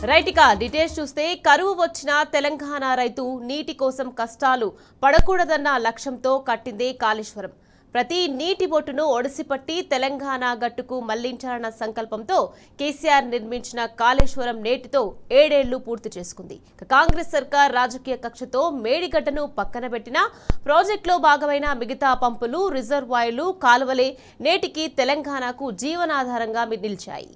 Right, ఇక details చూస్తే కరువు వచ్చిన తెలంగాణ రైతు నీటి కోసం కష్టాలు పడకూడదన్న లక్ష్యంతో కట్టిందే కాళేశ్వరం. ప్రతి నీటి బొట్టును ఒడిసిపట్టి తెలంగాణ గట్టుకు మళ్లించాలన్న సంకల్పంతో కేసీఆర్ నిర్మించిన కాళేశ్వరం నేటితో 7 ఏళ్లు పూర్తి చేసుకుంది. కాంగ్రెస్ సర్కార్ రాజకీయ కక్షతో మేడిగడ్డను పక్కన పెట్టినా ప్రాజెక్టులో భాగమైన మిగతా పంపులు, రిజర్వాయర్లు, కాలువలే నేటికి తెలంగాణకు జీవనాధారంగా నిలిచాయి.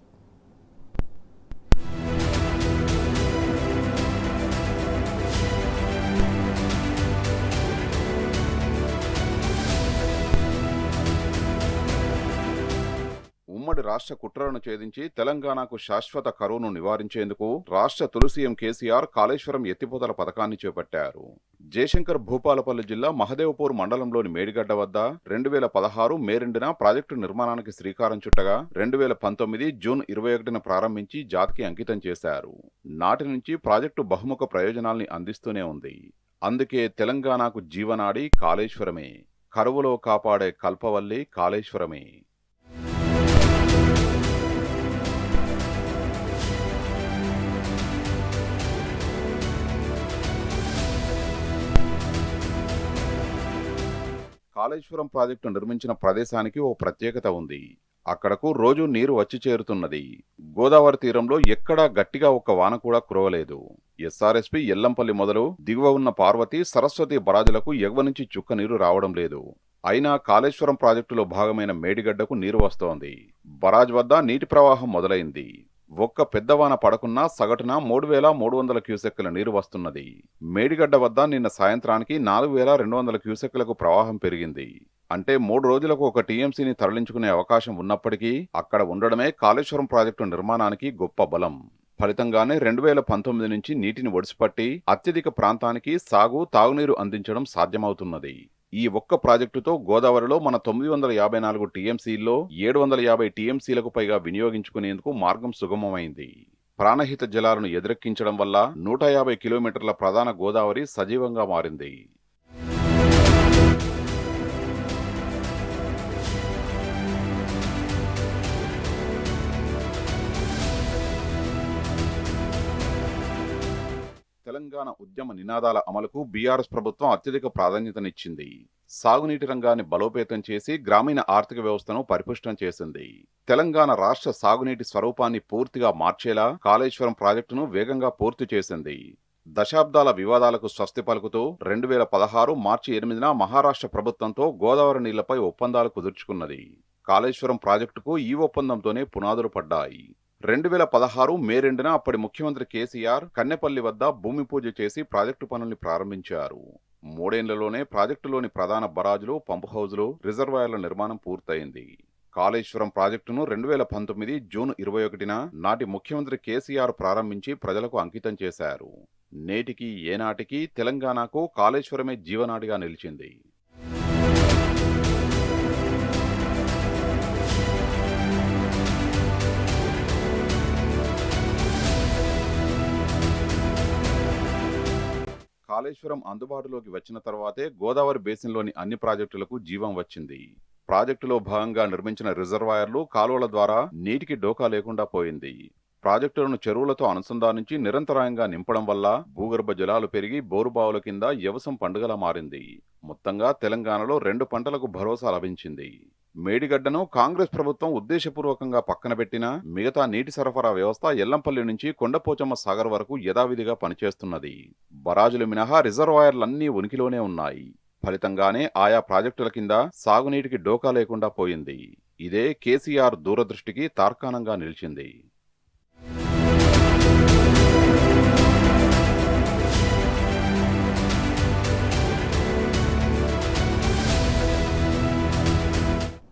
ఉమ్మడి రాష్ట్ర కుట్రలను ఛేదించి తెలంగాణకు శాశ్వత కరువును నివారించేందుకు రాష్ట్ర తొలి సీఎం కేసీఆర్ కాళేశ్వరం ఎత్తిపోతల పథకాన్ని చేపట్టారు. జయశంకర్ భూపాలపల్లి జిల్లా మహదేవ్పూర్ మండలంలోని మేడిగడ్డ వద్ద 2016 మే 2న ప్రాజెక్టు నిర్మాణానికి శ్రీకారం చుట్టగా 2019 జూన్ 21న ప్రారంభించి జాతికి అంకితం చేశారు. నాటి నుంచి ప్రాజెక్టు బహుముఖ ప్రయోజనాల్ని అందిస్తూనే ఉంది. అందుకే తెలంగాణకు జీవనాడి కాళేశ్వరమే, కరువులో కాపాడే కల్పవల్లి కాళేశ్వరమే. కాళేశ్వరం ప్రాజెక్టు నిర్మించిన ప్రదేశానికి ఓ ప్రత్యేకత ఉంది. అక్కడకు రోజు నీరు వచ్చి చేరుతున్నది. గోదావరి తీరంలో ఎక్కడా గట్టిగా ఒక్క వాన కూడా కురవలేదు. ఎస్ఆర్ఎస్పీ ఎల్లంపల్లి మొదలు దిగువ ఉన్న పార్వతి, సరస్వతి బరాజులకు ఎగువ నుంచి చుక్క నీరు రావడం లేదు. అయినా కాళేశ్వరం ప్రాజెక్టులో భాగమైన మేడిగడ్డకు నీరు వస్తోంది. బరాజ్ వద్ద నీటి ప్రవాహం మొదలైంది. ఒక్క పెద్దవాన పడకున్నా సగటున 3300 క్యూసెక్కుల నీరు వస్తున్నది. మేడిగడ్డ వద్ద నిన్న సాయంత్రానికి 4200 క్యూసెక్కులకు ప్రవాహం పెరిగింది. అంటే 3 రోజులకు ఒక టీఎంసీని తరలించుకునే అవకాశం ఉన్నప్పటికీ అక్కడ ఉండడమే కాళేశ్వరం ప్రాజెక్టు నిర్మాణానికి గొప్ప బలం. ఫలితంగానే 2019 నుంచి నీటిని ఒడిసిపట్టి అత్యధిక ప్రాంతానికి సాగు, తాగునీరు అందించడం సాధ్యమవుతున్నది. ఈ ఒక్క ప్రాజెక్టుతో గోదావరిలో మన 954 టీఎంసీల్లో 750 టీఎంసీలకు పైగా వినియోగించుకునేందుకు మార్గం సుగమమైంది. ప్రాణహిత జలాలను ఎదురెక్కించడం వల్ల 150 కిలోమీటర్ల ప్రధాన గోదావరి సజీవంగా మారింది. తెలంగాణ ఉద్యమ నినాదాల అమలుకు బీఆర్ఎస్ ప్రభుత్వం అత్యధిక ప్రాధాన్యతనిచ్చింది. సాగునీటి రంగాన్ని బలోపేతం చేసి గ్రామీణ ఆర్థిక వ్యవస్థను పరిపుష్టం చేసింది. తెలంగాణ రాష్ట్ర సాగునీటి స్వరూపాన్ని పూర్తిగా మార్చేలా కాళేశ్వరం ప్రాజెక్టును వేగంగా పూర్తి చేసింది. దశాబ్దాల వివాదాలకు స్వస్తి పలుకుతూ 2016 మార్చి 8న మహారాష్ట్ర ప్రభుత్వంతో గోదావరి నీళ్లపై ఒప్పందాలు కుదుర్చుకున్నది. కాళేశ్వరం ప్రాజెక్టుకు ఈ ఒప్పందంతోనే పునాదులు పడ్డాయి. 2016 మే 2న అప్పటి ముఖ్యమంత్రి కేసీఆర్ కన్నెపల్లి వద్ద భూమి పూజ చేసి ప్రాజెక్టు పనుల్ని ప్రారంభించారు. 3 ఏళ్లలోనే ప్రాజెక్టులోని ప్రధాన బరాజులు, పంపు హౌజులు, రిజర్వాయర్ల నిర్మాణం పూర్తయింది. కాళేశ్వరం ప్రాజెక్టును 2019 జూన్ 21న నాటి ముఖ్యమంత్రి కేసీఆర్ ప్రారంభించి ప్రజలకు అంకితం చేశారు. నేటికి ఏనాటికి తెలంగాణకు కాళేశ్వరమే జీవనాడిగా నిలిచింది. కాళేశ్వరం అందుబాటులోకి వచ్చిన తర్వాతే గోదావరి బేసిన్లోని అన్ని ప్రాజెక్టులకు జీవం వచ్చింది. ప్రాజెక్టులో భాగంగా నిర్మించిన రిజర్వాయర్లు, కాలువల ద్వారా నీటికి డోకా లేకుండా పోయింది. ప్రాజెక్టులను చెరువులతో అనుసంధానించి నిరంతరాయంగా నింపడం వల్ల భూగర్భ జలాలు పెరిగి బోరుబావుల కింద వ్యవసాయం పండుగలా మారింది. మొత్తంగా తెలంగాణలో 2 పంటలకు భరోసా లభించింది. మేడిగడ్డను కాంగ్రెస్ ప్రభుత్వం ఉద్దేశపూర్వకంగా పక్కన పెట్టినా మిగతా నీటి సరఫరా వ్యవస్థ ఎల్లంపల్లి నుంచి కొండపోచమ్మ సాగర్ వరకు యథావిధిగా పనిచేస్తున్నది. బరాజులు మినహా రిజర్వాయర్లన్నీ ఉనికిలోనే ఉన్నాయి. ఫలితంగానే ఆయా ప్రాజెక్టుల కింద సాగునీటికి డోకా లేకుండా పోయింది. ఇదే కేసీఆర్ దూరదృష్టికి తార్కాణంగా నిలిచింది.